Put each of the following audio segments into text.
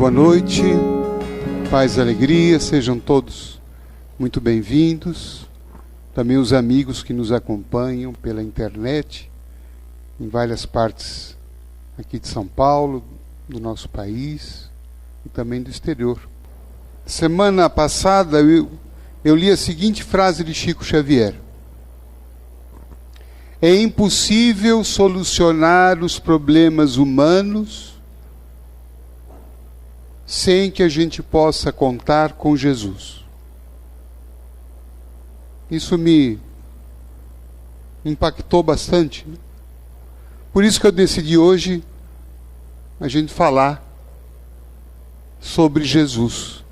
Boa noite, paz e alegria, sejam todos muito bem-vindos. Também os amigos que nos acompanham pela internet, em várias partes aqui de São Paulo, do nosso país e também do exterior. Semana passada eu li a seguinte frase de Chico Xavier: é impossível solucionar os problemas humanos sem que a gente possa contar com Jesus. Isso me impactou bastante. Por isso que eu decidi hoje a gente falar sobre Jesus.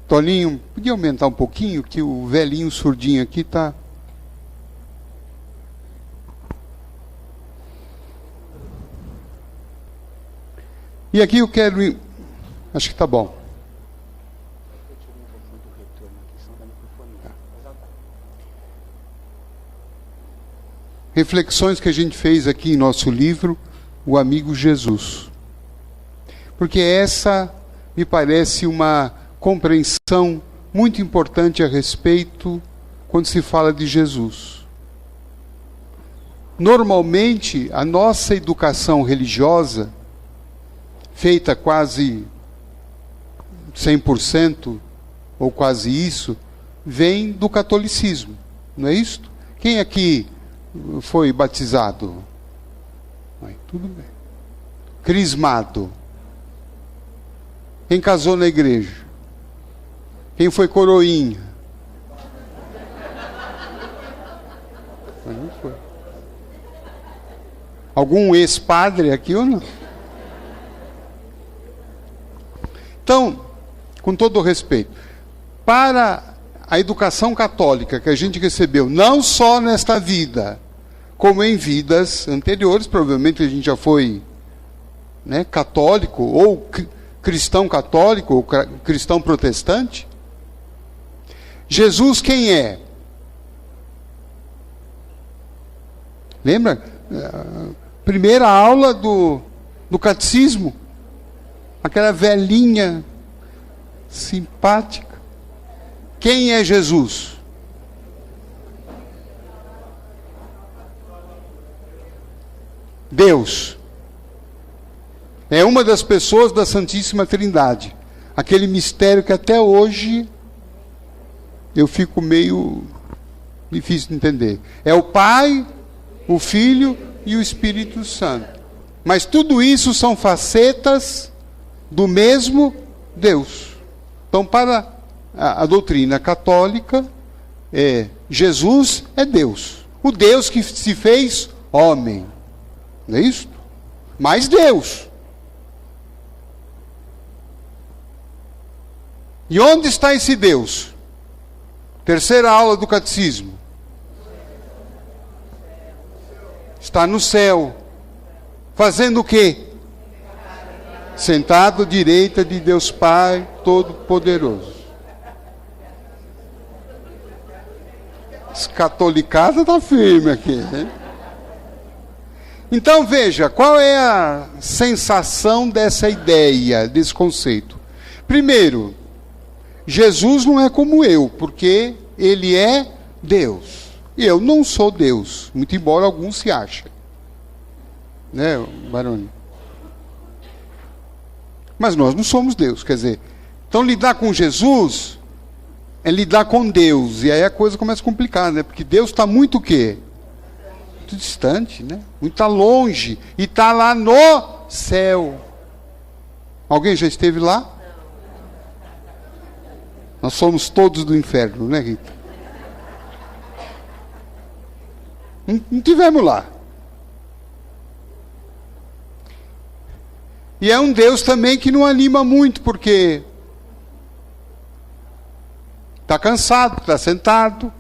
Toninho, podia aumentar um pouquinho, que o velhinho surdinho aqui está... E aqui eu quero... Acho que está bom. Reflexões que a gente fez aqui em nosso livro, O Amigo Jesus. Porque essa me parece uma compreensão muito importante a respeito quando se fala de Jesus. Normalmente, a nossa educação religiosa, feita quase 100%, ou quase isso, vem do catolicismo, não é isso? Quem aqui foi batizado? Tudo bem. Crismado. Quem casou na igreja? Quem foi coroinha? Mas não foi. Algum ex-padre aqui ou não? Então, com todo o respeito, para a educação católica que a gente recebeu, não só nesta vida, como em vidas anteriores, provavelmente a gente já foi, né, católico, ou cristão católico, ou cristão protestante. Jesus quem é? Lembra? Primeira aula do catecismo. Aquela velhinha simpática. Quem é Jesus? Deus. É uma das pessoas da Santíssima Trindade. Aquele mistério que até hoje eu fico meio difícil de entender. É o Pai, o Filho e o Espírito Santo. Mas tudo isso são facetas do mesmo Deus. Então, para a doutrina católica, Jesus é Deus. O Deus que se fez homem. Não é isso? Mas Deus. E onde está esse Deus? Terceira aula do catecismo. Está no céu. Fazendo o quê? Sentado à direita de Deus Pai Todo-Poderoso. Escatolicada está firme aqui, né? Então veja, qual é a sensação dessa ideia, desse conceito? Primeiro, Jesus não é como eu, porque ele é Deus. E eu não sou Deus, muito embora alguns se achem. Né, Baroni? Mas nós não somos Deus, quer dizer, então lidar com Jesus é lidar com Deus, e aí a coisa começa a complicar, né? Porque Deus está muito o quê? Muito distante, né? Muito longe, e está lá no céu. Alguém já esteve lá? Nós somos todos do inferno, né, Rita? Não tivemos lá. E é um Deus também que não anima muito, porque está cansado, está sentado.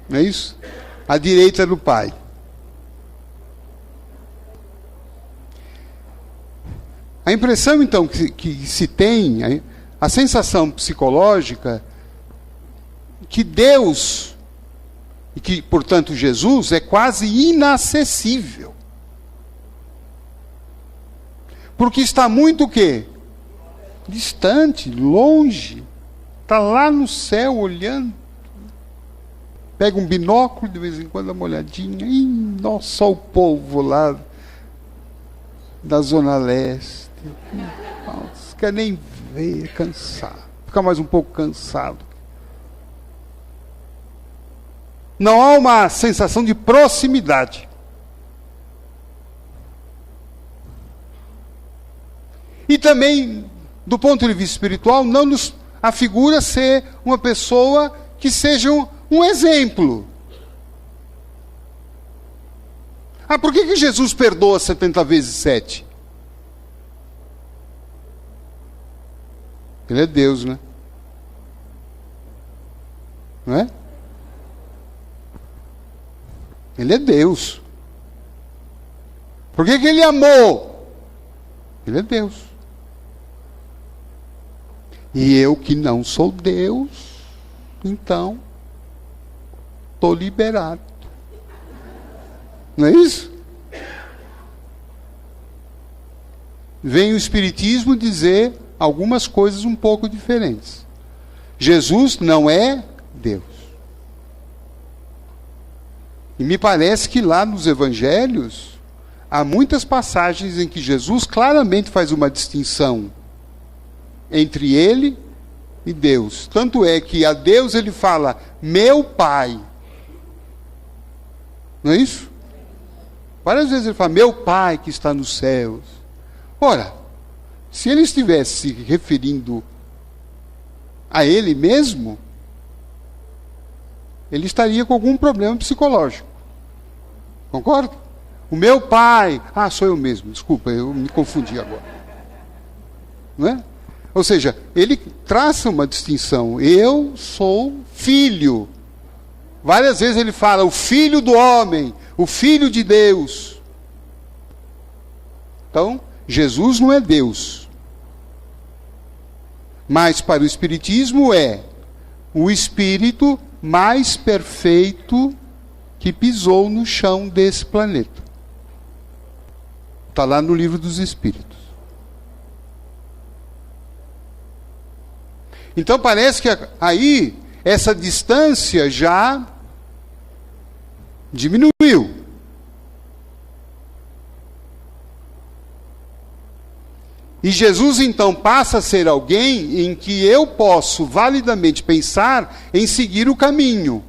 Não é isso? À direita do Pai. A impressão, então, que se tem, a sensação psicológica, que Deus e que, portanto, Jesus é quase inacessível. Porque está muito o quê? Distante, longe. Está lá no céu olhando. Pega um binóculo, de vez em quando dá uma olhadinha. Ih, nossa, só o povo lá da Zona Leste. Nossa, quer nem ver, cansado. Fica mais um pouco cansado. Não há uma sensação de proximidade. E também, do ponto de vista espiritual, não nos afigura ser uma pessoa que seja um exemplo. Ah, por que Jesus perdoa 70 vezes 7? Ele é Deus, né? Não é? Ele é Deus. Por que ele amou? Ele é Deus. E eu que não sou Deus, então, estou liberado. Não é isso? Vem o Espiritismo dizer algumas coisas um pouco diferentes. Jesus não é Deus. E me parece que lá nos Evangelhos há muitas passagens em que Jesus claramente faz uma distinção entre ele e Deus. Tanto é que a Deus ele fala, meu Pai. Não é isso? Várias vezes ele fala, meu Pai que está nos céus. Ora, se ele estivesse se referindo a ele mesmo, ele estaria com algum problema psicológico. Concorda? O meu Pai... Ah, sou eu mesmo. Desculpa, eu me confundi agora. Não é? Ou seja, ele traça uma distinção. Eu sou filho. Várias vezes ele fala o filho do homem, o filho de Deus. Então, Jesus não é Deus. Mas para o Espiritismo é o Espírito mais perfeito que pisou no chão desse planeta. Está lá no Livro dos Espíritos. Então parece que aí essa distância já diminuiu. E Jesus então passa a ser alguém em que eu posso validamente pensar em seguir o caminho.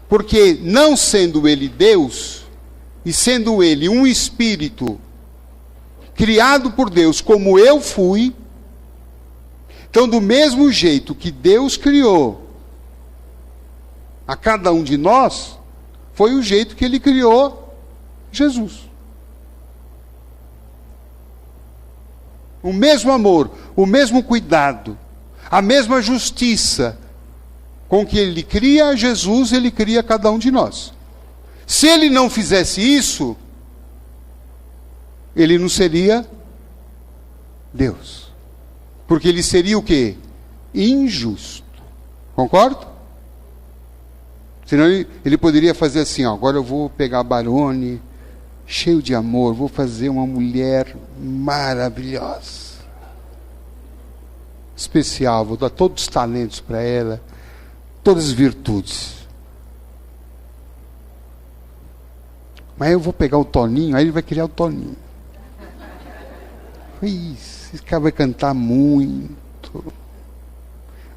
Porque não sendo ele Deus, e sendo ele um espírito criado por Deus como eu fui, então do mesmo jeito que Deus criou a cada um de nós, foi o jeito que ele criou Jesus. O mesmo amor, o mesmo cuidado, a mesma justiça com que ele cria Jesus, ele cria cada um de nós. Se ele não fizesse isso, ele não seria Deus. Porque ele seria o quê? Injusto. Concorda? Senão ele poderia fazer assim, ó, agora eu vou pegar a Barone, cheio de amor, vou fazer uma mulher maravilhosa, especial, vou dar todos os talentos para ela, todas as virtudes. Mas eu vou pegar o Toninho, aí ele vai criar o Toninho. Isso, esse cara vai cantar muito,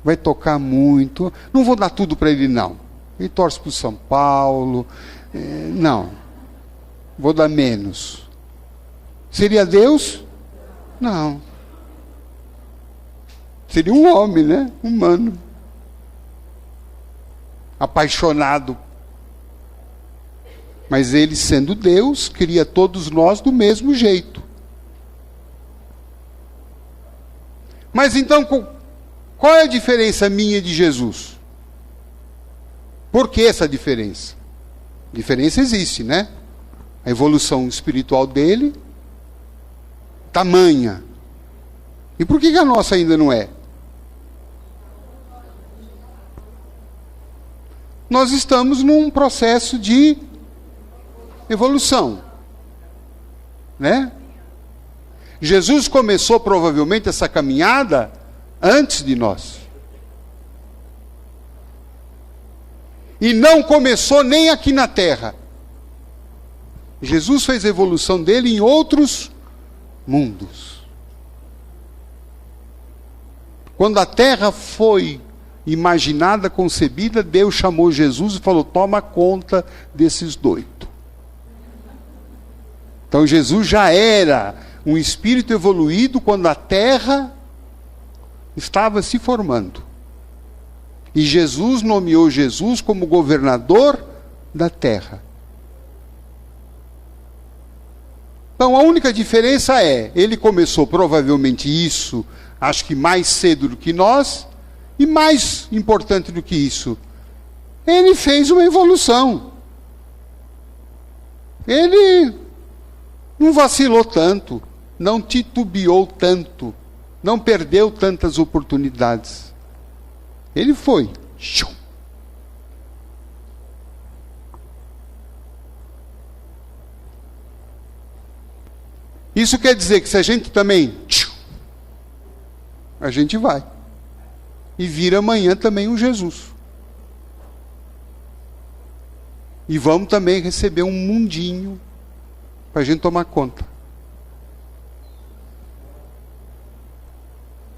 vai tocar muito, não vou dar tudo para ele não. Ele torce para o São Paulo, não, vou dar menos. Seria Deus? Não. Seria um homem, né? Humano. Apaixonado. Mas ele, sendo Deus, cria todos nós do mesmo jeito. Mas então, qual é a diferença minha e de Jesus? Por que essa diferença? Diferença existe, né? A evolução espiritual dele, tamanha. E por que a nossa ainda não é? nós estamos num processo de evolução, né? Jesus começou provavelmente essa caminhada antes de nós. E não começou nem aqui na Terra. Jesus fez a evolução dele em outros mundos. Quando a Terra foi imaginada, concebida, Deus chamou Jesus e falou: toma conta desses doidos. Então Jesus já era um espírito evoluído quando a Terra estava se formando. E Jesus nomeou Jesus como governador da Terra. Então a única diferença é, ele começou provavelmente isso, acho que mais cedo do que nós, e mais importante do que isso, ele fez uma evolução. Ele não vacilou tanto, não titubeou tanto, não perdeu tantas oportunidades. Ele foi. Isso quer dizer que se a gente também, a gente vai. E vira amanhã também um Jesus. E vamos também receber um mundinho para a gente tomar conta.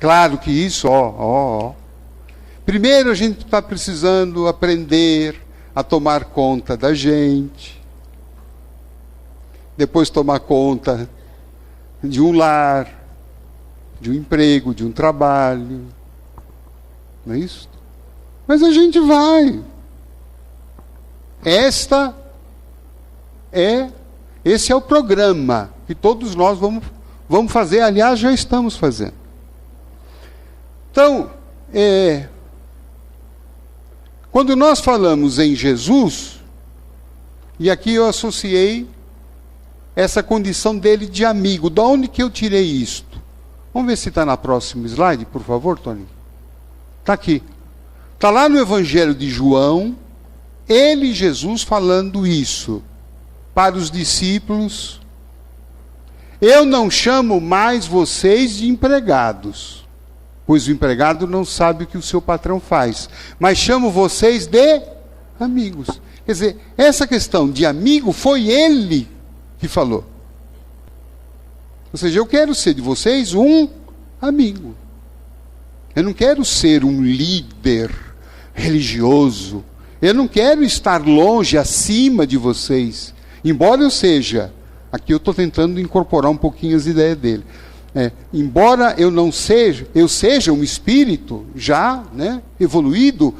Claro que isso, primeiro a gente está precisando aprender a tomar conta da gente. Depois tomar conta de um lar, de um emprego, de um trabalho. Não é isso? Mas a gente vai. Esse é o programa que todos nós vamos fazer. Aliás, já estamos fazendo. Então, quando nós falamos em Jesus, e aqui eu associei essa condição dele de amigo. Da onde que eu tirei isto? Vamos ver se está na próxima slide, por favor, Tony. Está aqui. Está lá no Evangelho de João, ele, Jesus, falando isso para os discípulos: eu não chamo mais vocês de empregados, pois o empregado não sabe o que o seu patrão faz, mas chamo vocês de amigos. Quer dizer, essa questão de amigo foi ele que falou. Ou seja, eu quero ser de vocês um amigo. Eu não quero ser um líder religioso. Eu não quero estar longe, acima de vocês. Embora eu seja, aqui eu estou tentando incorporar um pouquinho as ideias dele. Embora eu seja um espírito já, né, evoluído,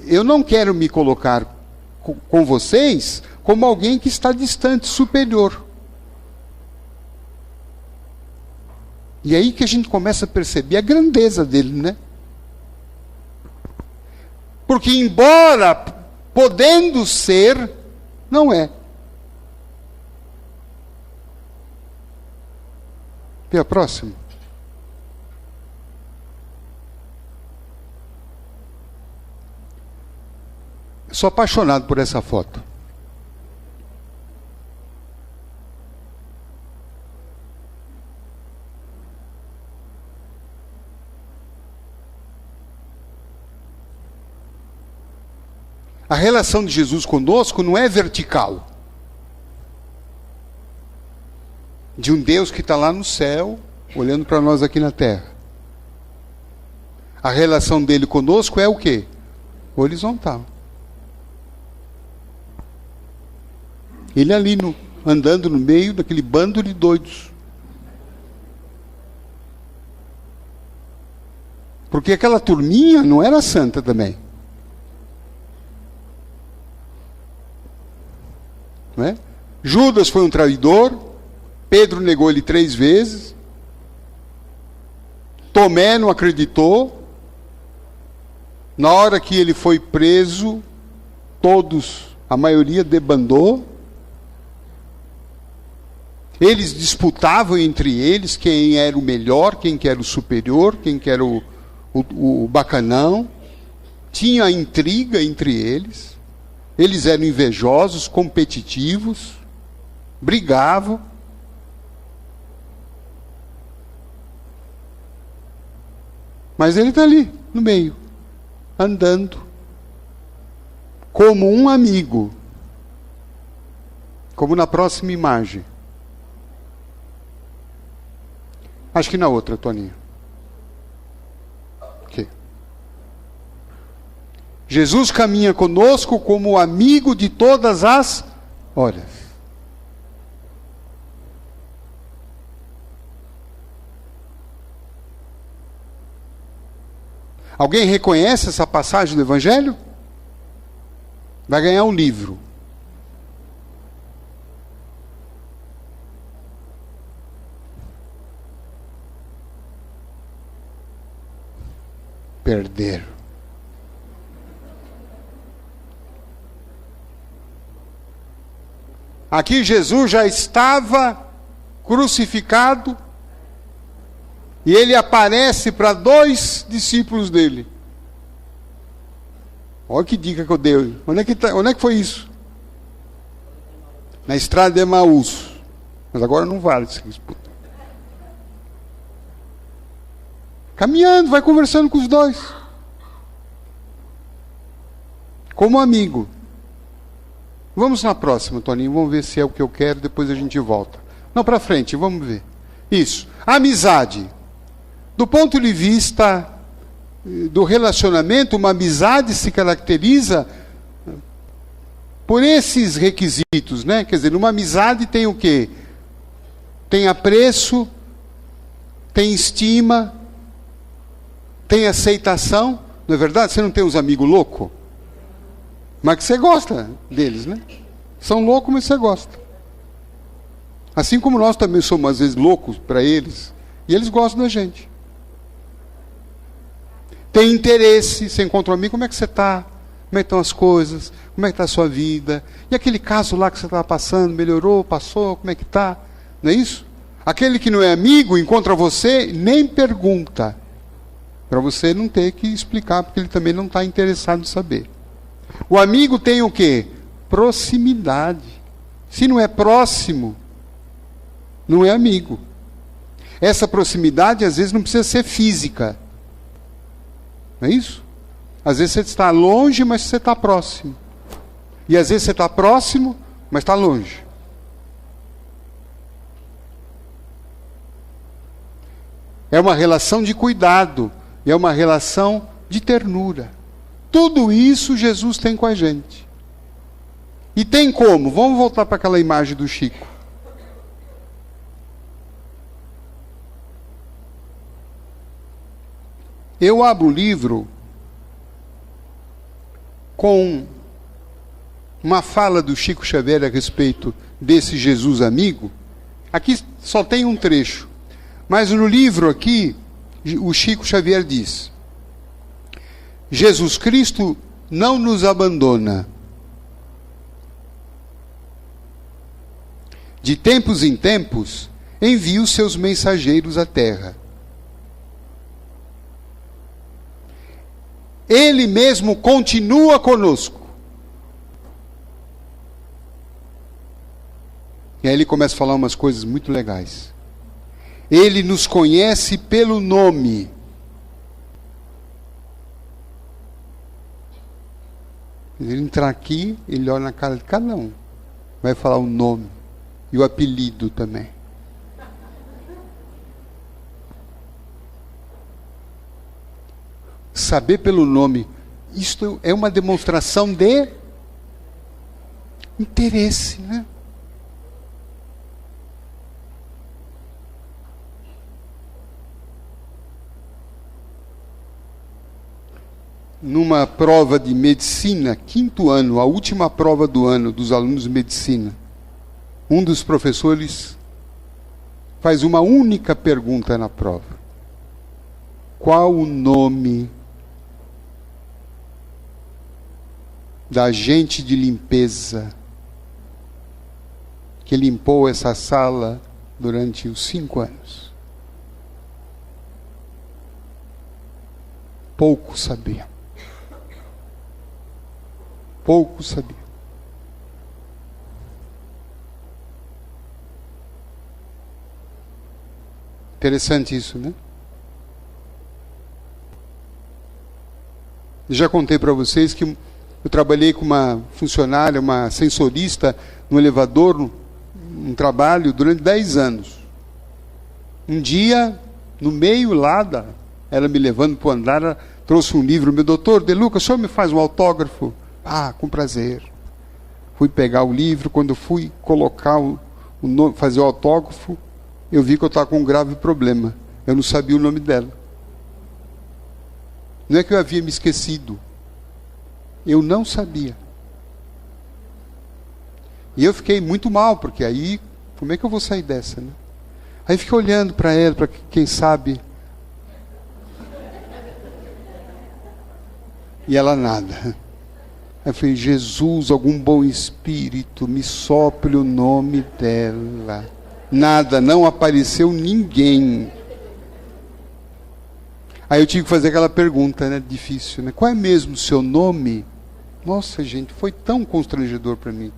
eu não quero me colocar com vocês como alguém que está distante, superior. E aí que a gente começa a perceber a grandeza dele, né? Porque embora podendo ser, não é. Vê a próxima. Eu sou apaixonado por essa foto. A relação de Jesus conosco não é vertical. De um Deus que está lá no céu, olhando para nós aqui na terra. A relação dele conosco é o quê? Horizontal. Ele ali andando no meio daquele bando de doidos. Porque aquela turminha não era santa também. Não é? Judas foi um traidor. Pedro negou ele 3 vezes. Tomé não acreditou. Na hora que ele foi preso, a maioria debandou. Eles disputavam entre eles quem era o melhor, quem que era o superior, quem que era o bacanão. tinha intriga entre eles eram invejosos, competitivos, brigavam. Mas ele está ali, no meio, andando, como um amigo, como na próxima imagem. Acho que na outra, Toninho. Okay. Jesus caminha conosco como amigo de todas as horas. Alguém reconhece essa passagem do Evangelho? Vai ganhar um livro. Perder. Aqui Jesus já estava crucificado e ele aparece para 2 discípulos dele. Olha que dica que eu dei. Onde é que foi isso? Na estrada de Emaús. Mas agora não vale essa disputa. Caminhando, vai conversando com os 2. Como amigo. Vamos na próxima, Toninho. Vamos ver se é o que eu quero, depois a gente volta. Não, para frente, vamos ver. Isso. Amizade. Do ponto de vista do relacionamento, uma amizade se caracteriza por esses requisitos, né? Quer dizer, uma amizade tem o quê? Tem apreço, tem estima, tem aceitação. Não é verdade? Você não tem uns amigos loucos? Mas que você gosta deles, né? São loucos, mas você gosta. Assim como nós também somos, às vezes, loucos para eles. E eles gostam da gente. Tem interesse. Você encontra um amigo, como é que você está? Como é que estão as coisas? Como é que está a sua vida? E aquele caso lá que você estava passando, melhorou, passou, como é que está? Não é isso? Aquele que não é amigo, encontra você, nem pergunta. Para você não ter que explicar, porque ele também não está interessado em saber. O amigo tem o quê? Proximidade. Se não é próximo, não é amigo. Essa proximidade, às vezes, não precisa ser física. Não é isso? Às vezes você está longe, mas você está próximo. E às vezes você está próximo, mas está longe. É uma relação de cuidado. É uma relação de ternura. Tudo isso Jesus tem com a gente. E tem como? Vamos voltar para aquela imagem do Chico. Eu abro o livro com uma fala do Chico Xavier a respeito desse Jesus amigo. Aqui só tem um trecho. Mas no livro aqui, o Chico Xavier diz: Jesus Cristo não nos abandona. De tempos em tempos, envia os seus mensageiros à terra. Ele mesmo continua conosco. E aí ele começa a falar umas coisas muito legais. Ele nos conhece pelo nome. Ele entrar aqui, ele olha na cara de cada um. Vai falar o nome. E o apelido também. Saber pelo nome. Isto é uma demonstração de interesse, né? Numa prova de medicina, 5º ano, a última prova do ano dos alunos de medicina, um dos professores faz uma única pergunta na prova: qual o nome da agente de limpeza que limpou essa sala durante os 5 anos? Poucos sabiam. Poucos sabiam. Interessante isso, né? Eu já contei para vocês que eu trabalhei com uma funcionária, uma sensorista, no elevador, num trabalho, durante 10 anos. Um dia, no meio lá, ela me levando para o andar, ela trouxe um livro. Meu doutor, De Luca, o senhor me faz um autógrafo? Ah, com prazer. Fui pegar o livro, quando eu fui colocar o nome, fazer o autógrafo, eu vi que eu estava com um grave problema. Eu não sabia o nome dela. Não é que eu havia me esquecido. Eu não sabia. E eu fiquei muito mal, porque aí, como é que eu vou sair dessa, né? Aí fiquei olhando para ela, para quem sabe. E ela nada. Aí eu falei, Jesus, algum bom espírito, me sople o nome dela. Nada, não apareceu ninguém. Aí eu tive que fazer aquela pergunta, né, difícil, né? Qual é mesmo o seu nome? Nossa, gente, foi tão constrangedor para mim.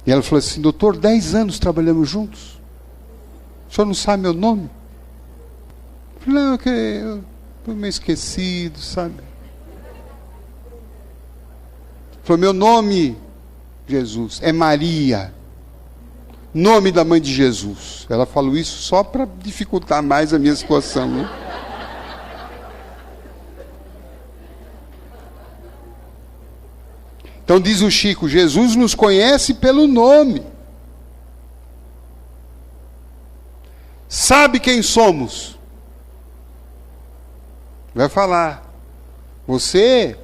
E ela falou assim, doutor, 10 anos trabalhamos juntos. O senhor não sabe meu nome? Eu falei, não, eu estou meio esquecido, sabe? Falou, meu nome, Jesus, é Maria. Nome da mãe de Jesus. Ela falou isso só para dificultar mais a minha situação, né? Então diz o Chico, Jesus nos conhece pelo nome. Sabe quem somos. Vai falar. Você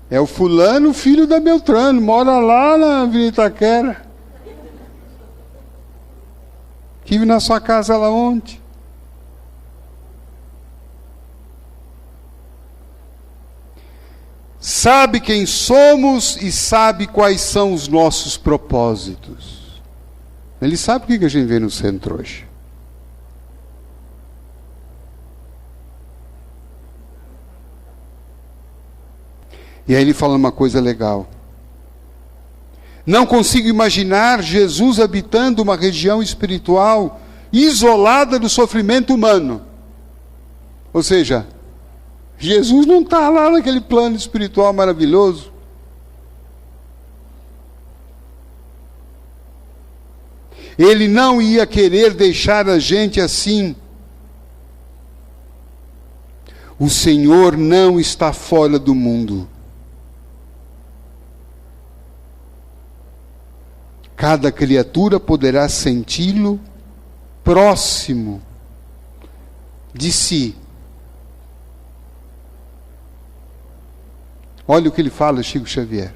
é o fulano, filho da Beltrano, mora lá na Avenida Itaquera. Estive na sua casa lá ontem. Sabe quem somos e sabe quais são os nossos propósitos. Ele sabe o que a gente vê no centro hoje. E aí ele fala uma coisa legal. Não consigo imaginar Jesus habitando uma região espiritual isolada do sofrimento humano. Ou seja, Jesus não está lá naquele plano espiritual maravilhoso. Ele não ia querer deixar a gente assim. O Senhor não está fora do mundo. Cada criatura poderá senti-lo próximo de si. Olha o que ele fala, Chico Xavier.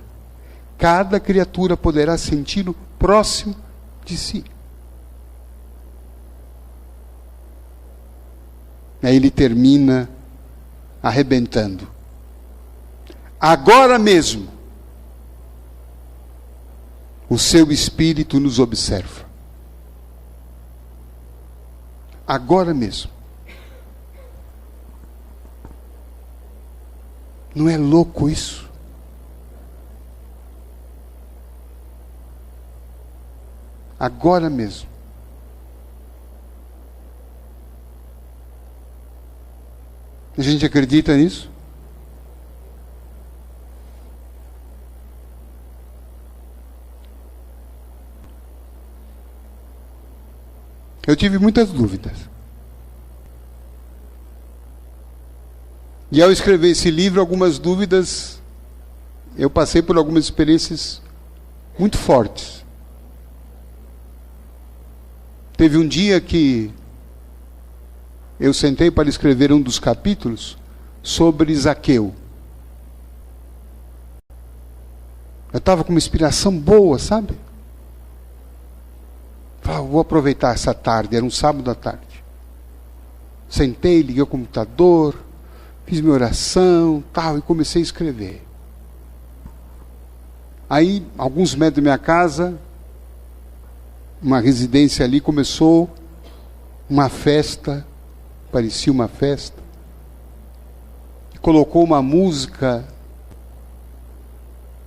Cada criatura poderá senti-lo próximo de si. Aí ele termina arrebentando. Agora mesmo, o seu Espírito nos observa. Agora mesmo. Não é louco isso? Agora mesmo. A gente acredita nisso? Eu tive muitas dúvidas. E ao escrever esse livro, algumas dúvidas, eu passei por algumas experiências muito fortes. Teve um dia que eu sentei para escrever um dos capítulos sobre Zaqueu. Eu estava com uma inspiração boa, sabe? Falei, vou aproveitar essa tarde, era um sábado à tarde. Sentei, liguei o computador, fiz minha oração, tal, e comecei a escrever. Aí, alguns metros da minha casa, uma residência ali, começou uma festa, parecia uma festa. colocou uma música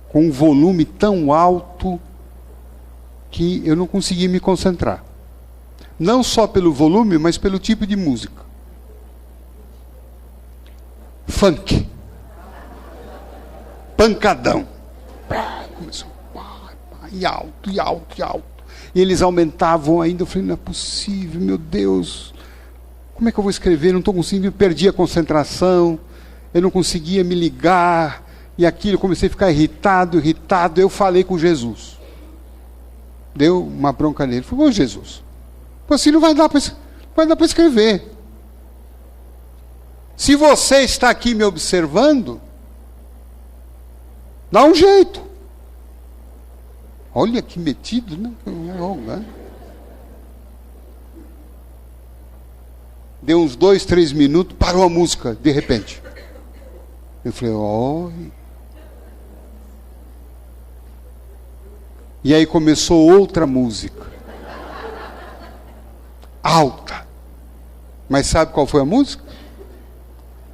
com um volume tão alto que eu não consegui me concentrar. Não só pelo volume, mas pelo tipo de música. Funk. Pancadão. Começou. E alto, e alto, e alto. E eles aumentavam ainda. Eu falei, não é possível, meu Deus. Como é que eu vou escrever? Não estou conseguindo. Eu perdi a concentração. Eu não conseguia me ligar. E aquilo, eu comecei a ficar irritado. Eu falei com Jesus. Deu uma bronca nele. Falei, ô Jesus, assim não vai dar para escrever. Se você está aqui me observando, dá um jeito. Olha que metido, né? Deu uns 2, 3 minutos, parou a música, de repente. Eu falei, oi. E aí começou outra música. Alta. Mas sabe qual foi a música?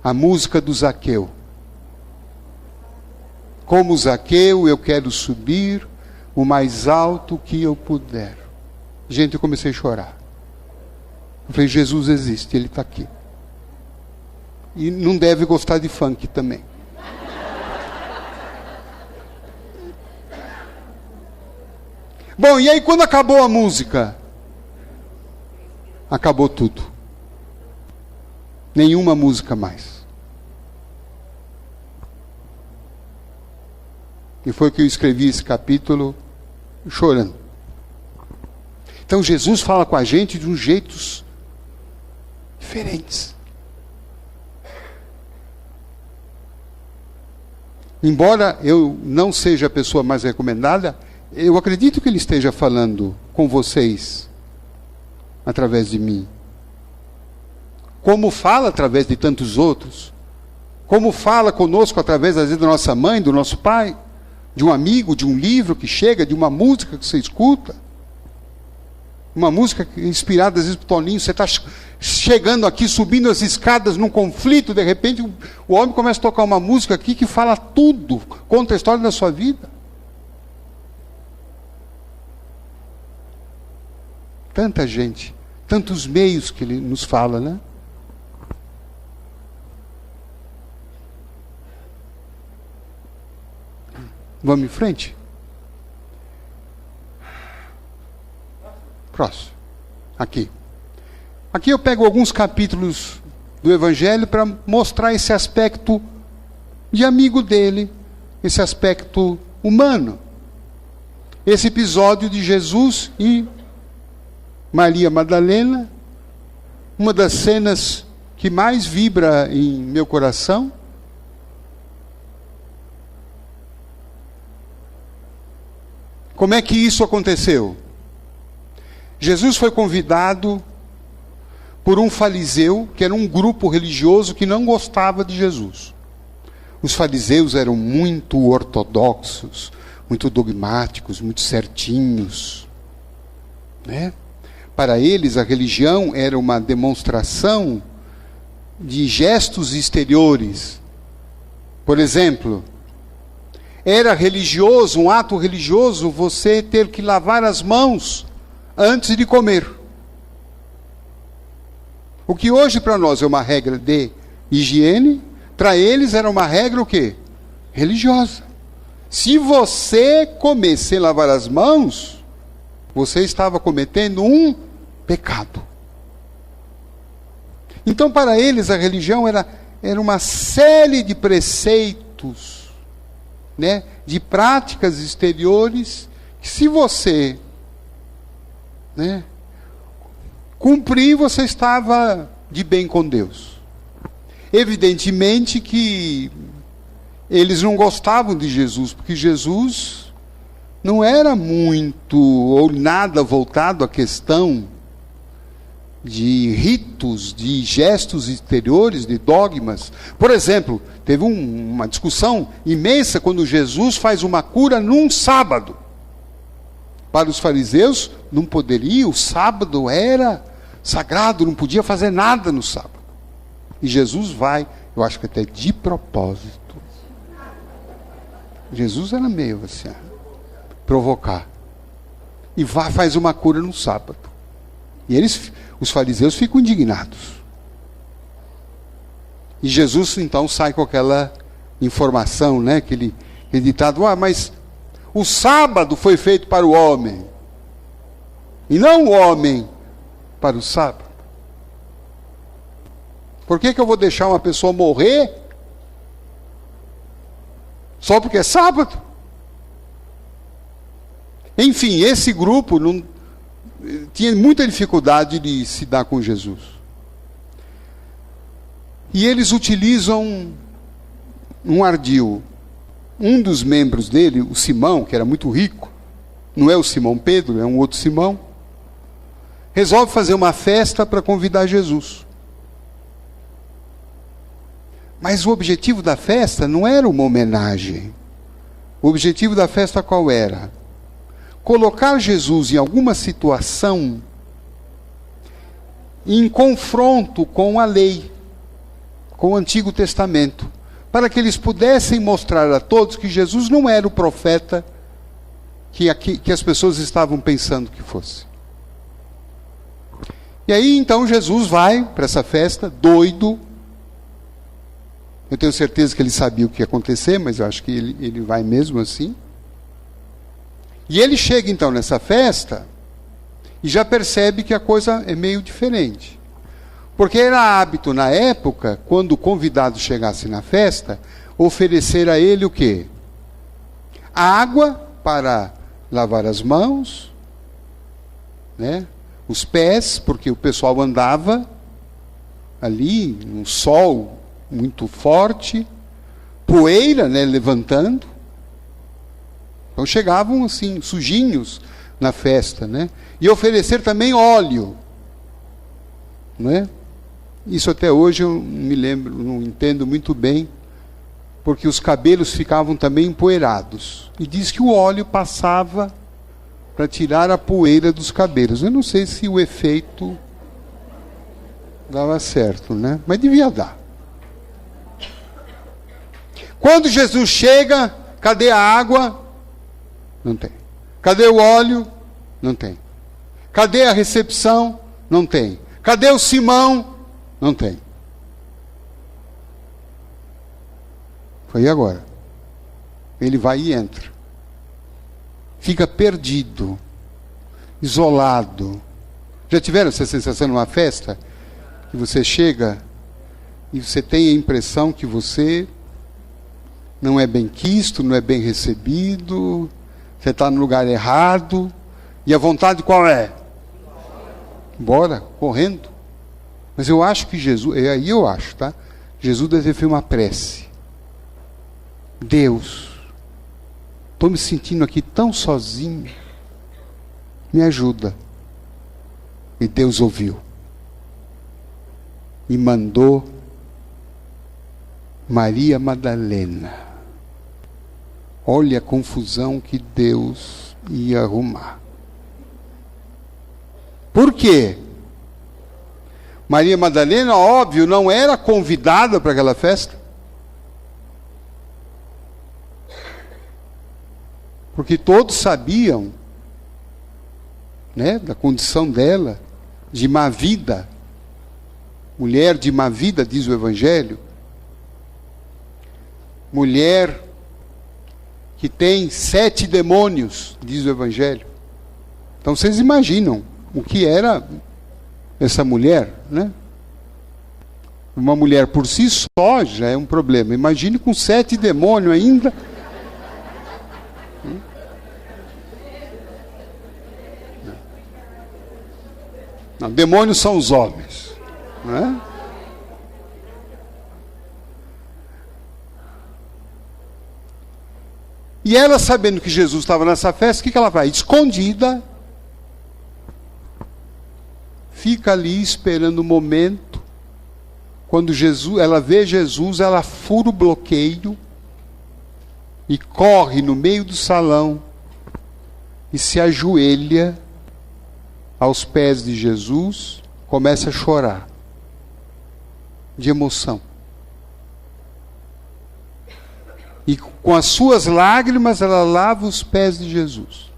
A música do Zaqueu. Como Zaqueu, eu quero subir o mais alto que eu puder. Gente, eu comecei a chorar. Eu falei, Jesus existe, Ele está aqui. E não deve gostar de funk também. Bom, e aí quando acabou a música, acabou tudo. Nenhuma música mais. E foi que eu escrevi esse capítulo chorando. Então Jesus fala com a gente de uns jeitos diferentes. Embora eu não seja a pessoa mais recomendada, eu acredito que Ele esteja falando com vocês através de mim. Como fala através de tantos outros. Como fala conosco através, às vezes, da nossa mãe, do nosso pai, de um amigo, de um livro que chega, de uma música que você escuta. Uma música inspirada, às vezes, por Toninho. Você está chegando aqui, subindo as escadas num conflito, de repente o homem começa a tocar uma música aqui que fala tudo, conta a história da sua vida. Tanta gente, tantos meios que Ele nos fala, né? Vamos em frente? Próximo. Aqui. Aqui eu pego alguns capítulos do Evangelho para mostrar esse aspecto de amigo dele, esse aspecto humano. Esse episódio de Jesus e Maria Madalena, uma das cenas que mais vibra em meu coração. Como é que isso aconteceu? Jesus foi convidado por um fariseu, que era um grupo religioso que não gostava de Jesus. Os fariseus eram muito ortodoxos, muito dogmáticos, muito certinhos, né? Para eles, a religião era uma demonstração de gestos exteriores. Por exemplo, era religioso, um ato religioso, você ter que lavar as mãos antes de comer. O que hoje para nós é uma regra de higiene, para eles era uma regra o quê? Religiosa. Se você comer sem lavar as mãos, você estava cometendo um pecado. Então, para eles, a religião era uma série de preceitos, né, de práticas exteriores, que se você, né, cumprir, você estava de bem com Deus. Evidentemente que eles não gostavam de Jesus, porque Jesus não era muito ou nada voltado à questão de ritos, de gestos exteriores, de dogmas. Por exemplo, teve uma discussão imensa quando Jesus faz uma cura num sábado. Para os fariseus, não poderia, o sábado era sagrado, não podia fazer nada no sábado. E Jesus vai Eu acho que até de propósito. Jesus era meio assim, provocar. E faz uma cura no sábado. E os fariseus ficam indignados. E Jesus então sai com aquela informação, né? Aquele ditado, mas o sábado foi feito para o homem. E não o homem para o sábado. Por que eu vou deixar uma pessoa morrer só porque é sábado? Enfim, esse grupo tinha muita dificuldade de se dar com Jesus. E eles utilizam um ardil. Um dos membros dele, o Simão, que era muito rico, não é o Simão Pedro, é um outro Simão, resolve fazer uma festa para convidar Jesus. Mas o objetivo da festa não era uma homenagem. O objetivo da festa qual era? Colocar Jesus em alguma situação em confronto com a lei, com o Antigo Testamento, para que eles pudessem mostrar a todos que Jesus não era o profeta que as pessoas estavam pensando que fosse. E aí então Jesus vai para essa festa, doido. Eu tenho certeza que ele sabia o que ia acontecer, mas eu acho que ele vai mesmo assim. E ele chega então nessa festa e já percebe que a coisa é meio diferente. Porque era hábito na época, quando o convidado chegasse na festa, oferecer a ele o quê? Água para lavar as mãos, né? Os pés, porque o pessoal andava ali, no sol muito forte, poeira, né, levantando. Então chegavam assim, sujinhos na festa, né? E oferecer também óleo, não é? Isso até hoje eu não me lembro, não entendo muito bem, porque os cabelos ficavam também empoeirados. E diz que o óleo passava para tirar a poeira dos cabelos. Eu não sei se o efeito dava certo, né? Mas devia dar. Quando Jesus chega, cadê a água? Não tem. Cadê o óleo? Não tem. Cadê a recepção? Não tem. Cadê o Simão? Não tem. Foi agora. Ele vai e entra. Fica perdido, isolado. Já tiveram essa sensação numa festa? Que você chega e você tem a impressão que você não é bem quisto, não é bem recebido, você está no lugar errado, e a vontade qual é? Embora, correndo. Mas eu acho que Jesus, aí eu acho, tá? Jesus deve ter feito uma prece. Deus, estou me sentindo aqui tão sozinho, me ajuda. E Deus ouviu. E mandou Maria Madalena. Olha a confusão que Deus ia arrumar. Por quê? Maria Madalena, óbvio, não era convidada para aquela festa. Porque todos sabiam, né, da condição dela, de má vida. Mulher de má vida, diz o Evangelho. Mulher que tem 7 demônios, diz o Evangelho. Então vocês imaginam o que era essa mulher, né? Uma mulher por si só já é um problema. Imagine com 7 demônios ainda. Não, demônios são os homens, não é? E ela, sabendo que Jesus estava nessa festa, o que ela vai? Escondida, fica ali esperando o momento. Quando ela vê Jesus, ela fura o bloqueio e corre no meio do salão e se ajoelha aos pés de Jesus, começa a chorar de emoção. E com as suas lágrimas ela lava os pés de Jesus.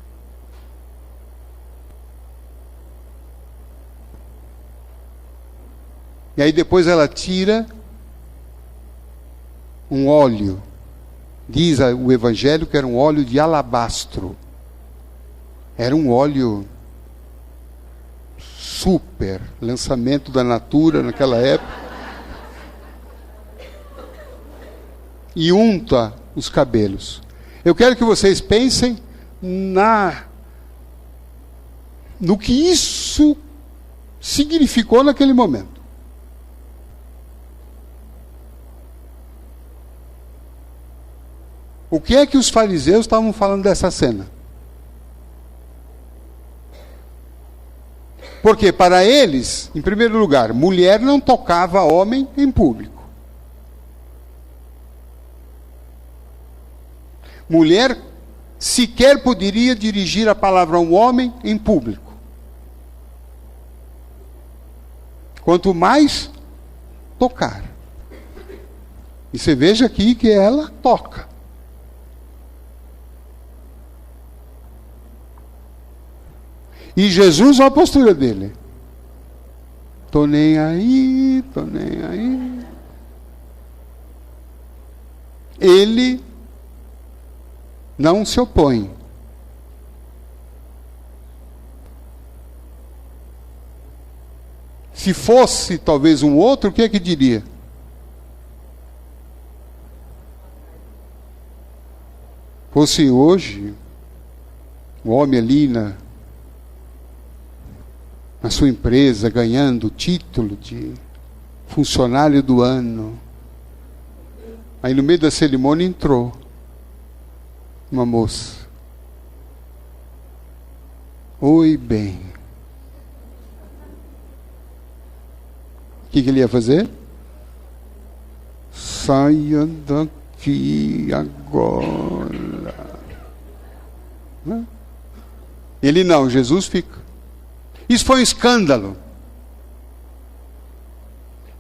E aí depois ela tira um óleo. Diz o Evangelho que era um óleo de alabastro. Era um óleo super, lançamento da Natura naquela época. E unta os cabelos. Eu quero que vocês pensem no que isso significou naquele momento. O que é que os fariseus estavam falando dessa cena? Porque para eles, em primeiro lugar, mulher não tocava homem em público. Mulher sequer poderia dirigir a palavra a um homem em público. Quanto mais tocar. E você veja aqui que ela toca. E Jesus, olha a postura dele. Tô nem aí, tô nem aí. Ele não se opõe. Se fosse talvez um outro, o que é que diria? Fosse hoje, o homem ali na sua empresa, ganhando o título de funcionário do ano. Aí no meio da cerimônia entrou uma moça. Oi, bem. O que ele ia fazer? Saia daqui agora. Ele não, Jesus fica. Isso foi um escândalo.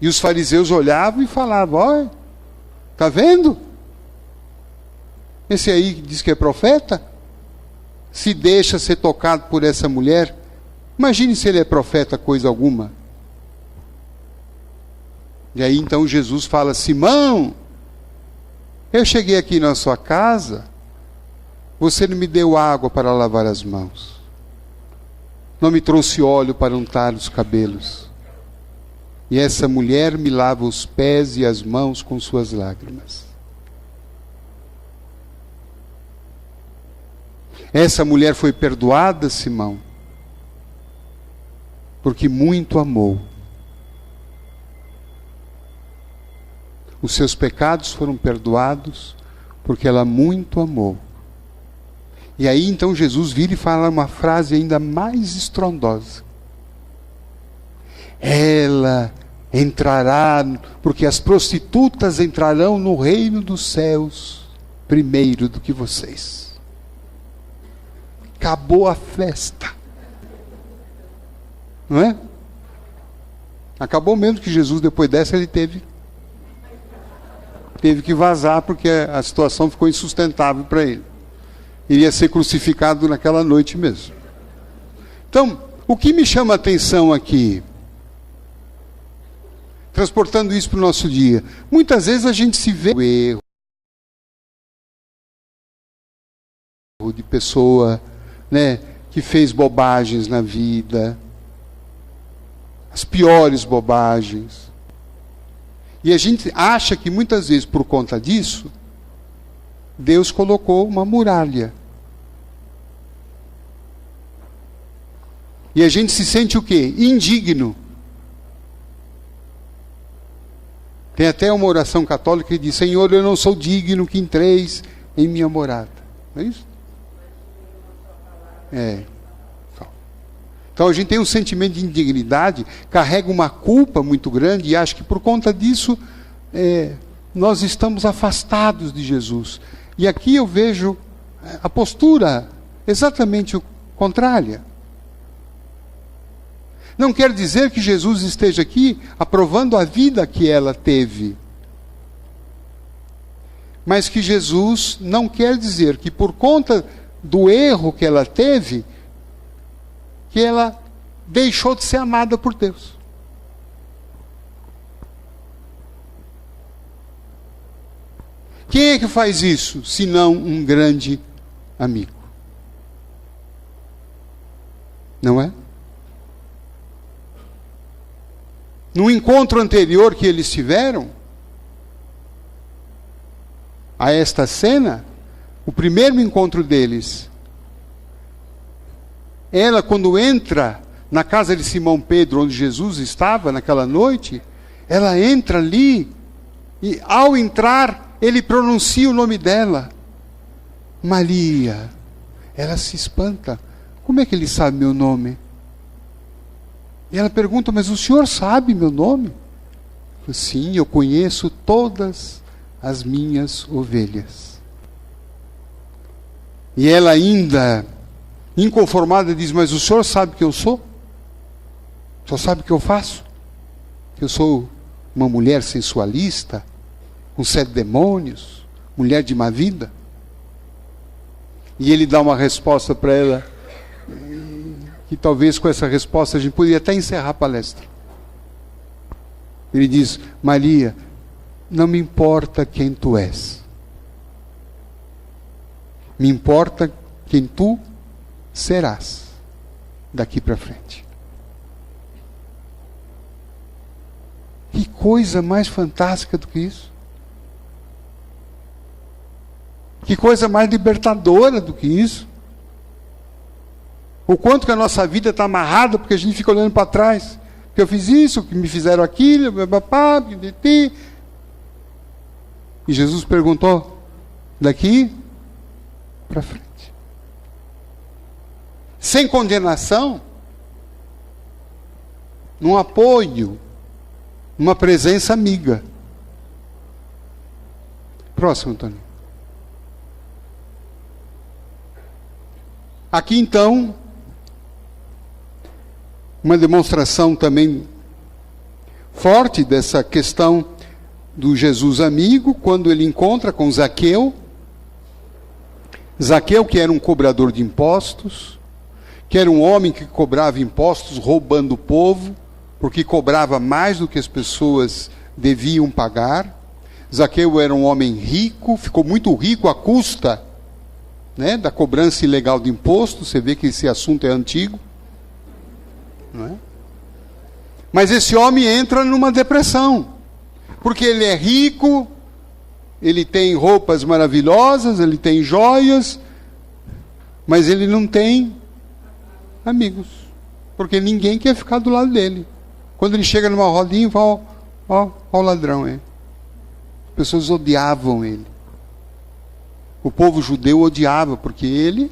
E os fariseus olhavam e falavam: olha, está vendo? Esse aí que diz que é profeta, se deixa ser tocado por essa mulher. Imagine se ele é profeta coisa alguma. E aí então Jesus fala: Simão, eu cheguei aqui na sua casa, você não me deu água para lavar as mãos. Não me trouxe óleo para untar os cabelos. E essa mulher me lava os pés e as mãos com suas lágrimas. Essa mulher foi perdoada, Simão, porque muito amou. Os seus pecados foram perdoados, porque ela muito amou. E aí então Jesus vira e fala uma frase ainda mais estrondosa. Ela entrará, porque as prostitutas entrarão no reino dos céus primeiro do que vocês. Acabou a festa. Não é? Acabou mesmo que Jesus, depois dessa, ele teve que vazar, porque a situação ficou insustentável para ele. Iria ser crucificado naquela noite mesmo. Então, o que me chama a atenção aqui, transportando isso para o nosso dia, muitas vezes a gente se vê no erro de pessoa, né, que fez bobagens na vida, as piores bobagens. E a gente acha que muitas vezes, por conta disso, Deus colocou uma muralha. E a gente se sente o quê? Indigno. Tem até uma oração católica que diz: Senhor, eu não sou digno que entreis em minha morada. Não é isso? É. Então a gente tem um sentimento de indignidade, carrega uma culpa muito grande e acha que por conta disso nós estamos afastados de Jesus. E aqui eu vejo a postura exatamente contrária. Não quer dizer que Jesus esteja aqui aprovando a vida que ela teve. mas que Jesus não quer dizer que por conta do erro que ela teve, que ela deixou de ser amada por Deus. Quem é que faz isso, senão um grande amigo? Não é? No encontro anterior que eles tiveram a esta cena, o primeiro encontro deles, ela, quando entra na casa de Simão Pedro, onde Jesus estava naquela noite, ela entra ali e, ao entrar, ele pronuncia o nome dela, Maria. Ela se espanta. Como é que ele sabe meu nome? E ela pergunta, mas o senhor sabe meu nome? Eu, sim, eu conheço todas as minhas ovelhas. E ela ainda, inconformada, diz, mas o senhor sabe que eu sou? O senhor sabe o que eu faço? Eu sou uma mulher sensualista, com 7 demônios, mulher de má vida. E ele dá uma resposta para ela, que talvez com essa resposta a gente poderia até encerrar a palestra. Ele diz, Maria, não me importa quem tu és. Me importa quem tu serás daqui para frente. Que coisa mais fantástica do que isso? Que coisa mais libertadora do que isso? O quanto que a nossa vida está amarrada porque a gente fica olhando para trás. Que eu fiz isso, que me fizeram aquilo, e Jesus perguntou, daqui para frente. Sem condenação, num apoio, numa presença amiga. Próximo, Antônio. Aqui então, uma demonstração também forte dessa questão do Jesus amigo, quando ele encontra com Zaqueu. Zaqueu, que era um cobrador de impostos, que era um homem que cobrava impostos roubando o povo, porque cobrava mais do que as pessoas deviam pagar. Zaqueu era um homem rico, ficou muito rico à custa, né, da cobrança ilegal de imposto. Você vê que esse assunto é antigo, não é? Mas esse homem entra numa depressão, porque ele é rico, ele tem roupas maravilhosas, ele tem joias, mas ele não tem amigos, porque ninguém quer ficar do lado dele. Quando ele chega numa rodinha, fala, ó o ladrão, é. As pessoas odiavam ele. O povo judeu odiava, porque ele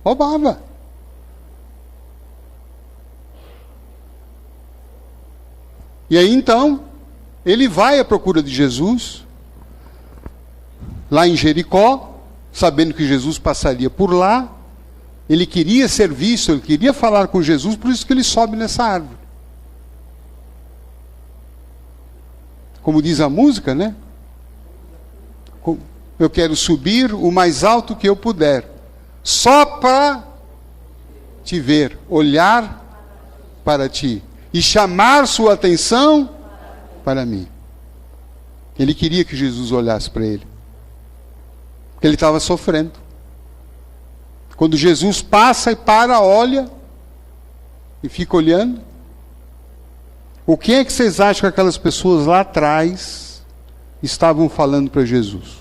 roubava. E aí então, ele vai à procura de Jesus, lá em Jericó, sabendo que Jesus passaria por lá. Ele queria ser visto, ele queria falar com Jesus, por isso que ele sobe nessa árvore. Como diz a música, né? Eu quero subir o mais alto que eu puder, só para te ver, olhar para ti e chamar sua atenção para mim. Ele queria que Jesus olhasse para ele, porque ele estava sofrendo. Quando Jesus passa e para, olha e fica olhando, o que é que vocês acham que aquelas pessoas lá atrás estavam falando para Jesus?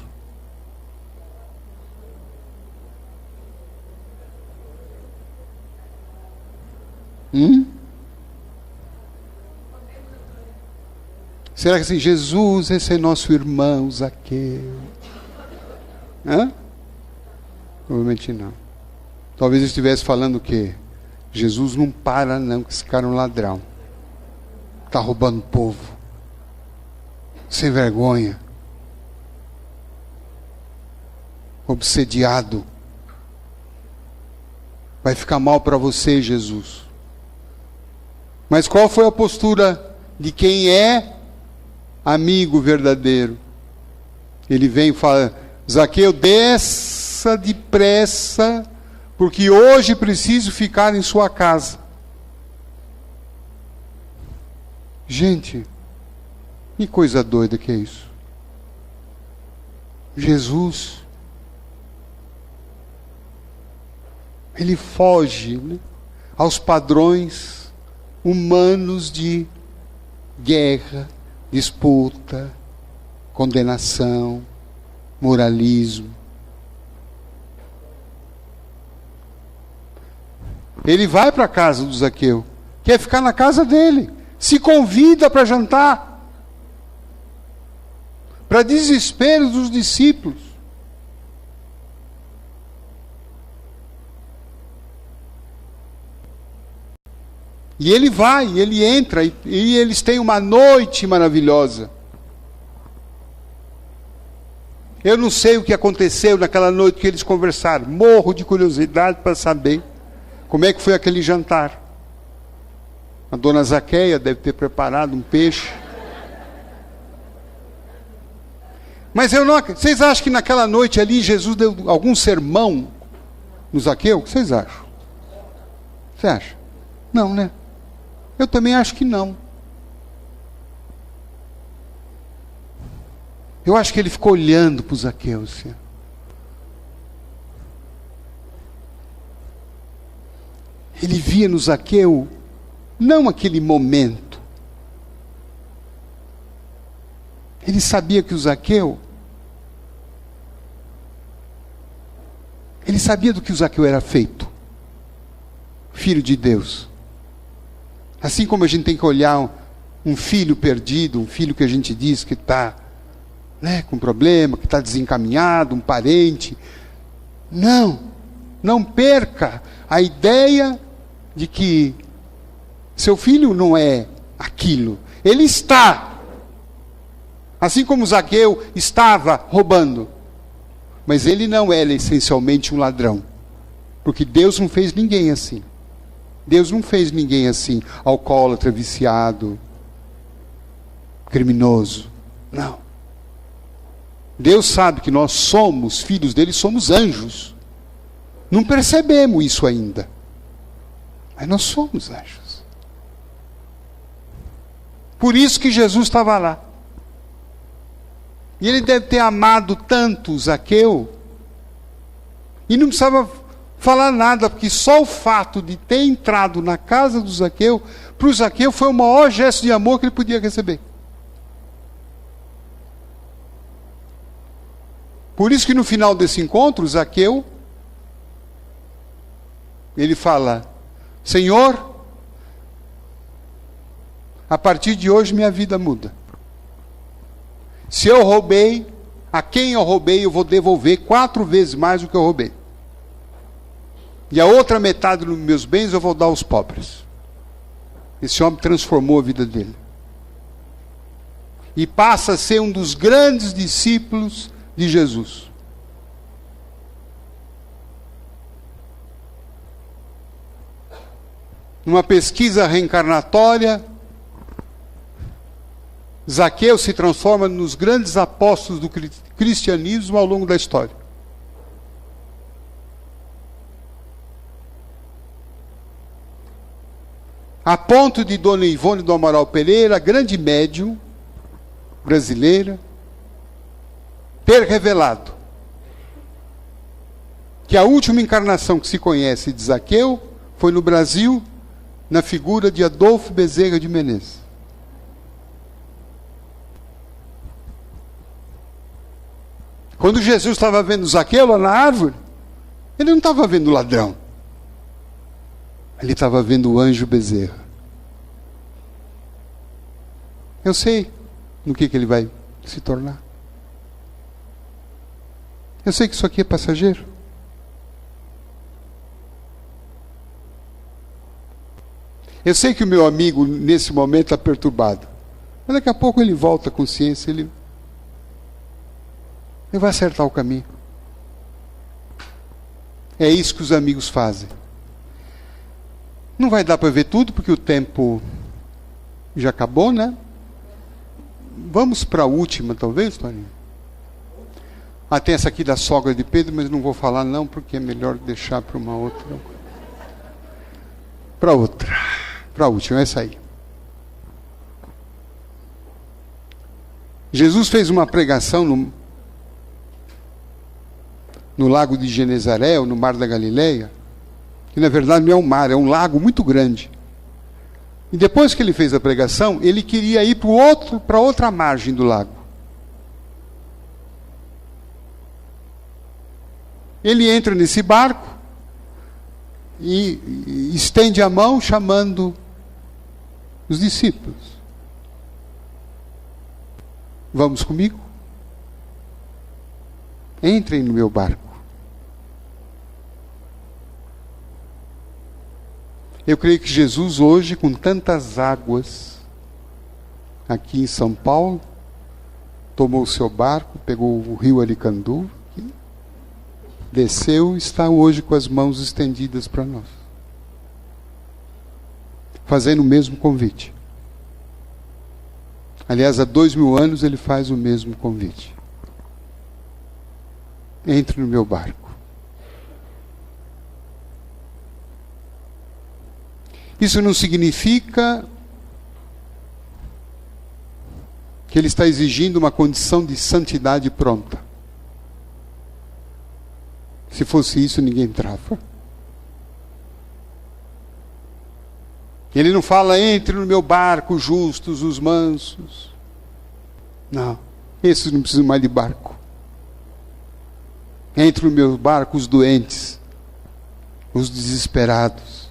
Será que assim, Jesus, esse é nosso irmão Zaqueu? Hã? Provavelmente não. Talvez estivesse falando o quê? Jesus não para não, que esse cara é um ladrão. Está roubando o povo. Sem vergonha. Obsediado. Vai ficar mal para você, Jesus. Mas qual foi a postura de quem é amigo verdadeiro? Ele vem e fala: Zaqueu, desça depressa, porque hoje preciso ficar em sua casa. Gente, que coisa doida que é isso. Jesus, ele foge, né, aos padrões humanos de guerra, disputa, condenação, moralismo. Ele vai para a casa do Zaqueu, quer ficar na casa dele, se convida para jantar, para desespero dos discípulos. E ele vai, ele entra, e eles têm uma noite maravilhosa. Eu não sei o que aconteceu naquela noite que eles conversaram. Morro de curiosidade para saber como é que foi aquele jantar. A dona Zaqueia deve ter preparado um peixe. Mas eu não... Vocês acham que naquela noite ali Jesus deu algum sermão no Zaqueu? O que vocês acham? Você acha? Não, né? Eu também acho que não. Eu acho que ele ficou olhando para o Zaqueu, assim. Ele via no Zaqueu não aquele momento. Ele sabia que o Zaqueu, ele sabia do que o Zaqueu era feito. Filho de Deus. Assim como a gente tem que olhar um filho perdido, um filho que a gente diz que está, né, com problema, que está desencaminhado, um parente. Não perca a ideia de que seu filho não é aquilo. Ele está. Assim como Zaqueu estava roubando. Mas ele não era essencialmente um ladrão. Porque Deus não fez ninguém assim. Deus não fez ninguém assim, alcoólatra, viciado, criminoso. Não. Deus sabe que nós somos filhos dele, somos anjos. Não percebemos isso ainda. Mas nós somos anjos. Por isso que Jesus estava lá. E ele deve ter amado tanto Zaqueu. E não precisava falar nada, porque só o fato de ter entrado na casa do Zaqueu, para o Zaqueu foi o maior gesto de amor que ele podia receber. Por isso que no final desse encontro, Zaqueu, ele fala: Senhor, a partir de hoje minha vida muda. Se eu roubei, a quem eu roubei, eu vou devolver 4 vezes mais do que eu roubei. E a outra metade dos meus bens eu vou dar aos pobres. Esse homem transformou a vida dele. E passa a ser um dos grandes discípulos de Jesus. Numa pesquisa reencarnatória, Zaqueu se transforma nos grandes apóstolos do cristianismo ao longo da história. A ponto de Dona Ivone do Amaral Pereira, grande médium brasileira, ter revelado que a última encarnação que se conhece de Zaqueu foi no Brasil, na figura de Adolfo Bezerra de Menezes. Quando Jesus estava vendo Zaqueu lá na árvore, ele não estava vendo o ladrão. Ele estava vendo o anjo Bezerra. Eu sei no que ele vai se tornar. Eu sei que isso aqui é passageiro. Eu sei que o meu amigo, nesse momento, está perturbado. Mas daqui a pouco ele volta à consciência, ele vai acertar o caminho. É isso que os amigos fazem. Não vai dar para ver tudo, porque o tempo já acabou, né? Vamos para a última, talvez, Toninho? Tem essa aqui da sogra de Pedro, mas não vou falar não, porque é melhor deixar para uma outra. Para a última, essa aí. Jesus fez uma pregação no lago de Genezaré, ou no mar da Galileia, que na verdade não é um mar, é um lago muito grande. E depois que ele fez a pregação, ele queria ir para outra margem do lago. Ele entra nesse barco e estende a mão chamando os discípulos. Vamos comigo? Entrem no meu barco. Eu creio que Jesus hoje, com tantas águas aqui em São Paulo, tomou o seu barco, pegou o rio Aricanduva, desceu e está hoje com as mãos estendidas para nós, fazendo o mesmo convite. Aliás, há 2000 anos ele faz o mesmo convite. Entre no meu barco. Isso não significa que ele está exigindo uma condição de santidade pronta. Se fosse isso, ninguém entrava. Ele não fala, entre no meu barco, justos, os mansos. Não, esses não precisam mais de barco. Entre no meu barco os doentes, os desesperados,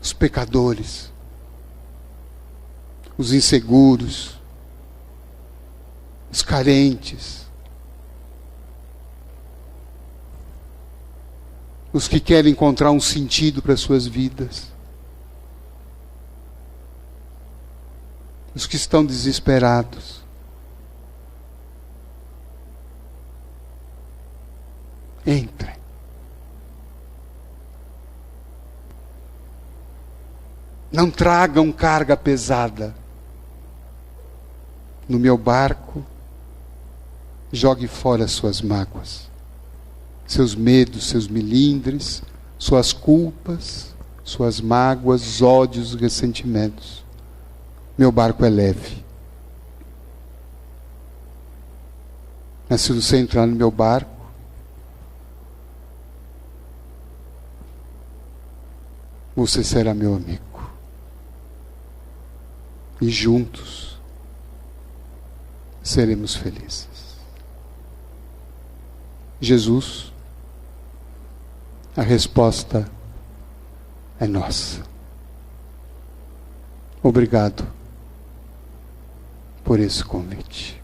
os pecadores, os inseguros, os carentes, os que querem encontrar um sentido para suas vidas, os que estão desesperados. Entrem. Não tragam carga pesada. No meu barco, jogue fora suas mágoas, seus medos, seus melindres, suas culpas, suas mágoas, ódios, ressentimentos. Meu barco é leve. Mas se você entrar no meu barco, você será meu amigo. E juntos seremos felizes. Jesus, a resposta é nossa. Obrigado por esse convite.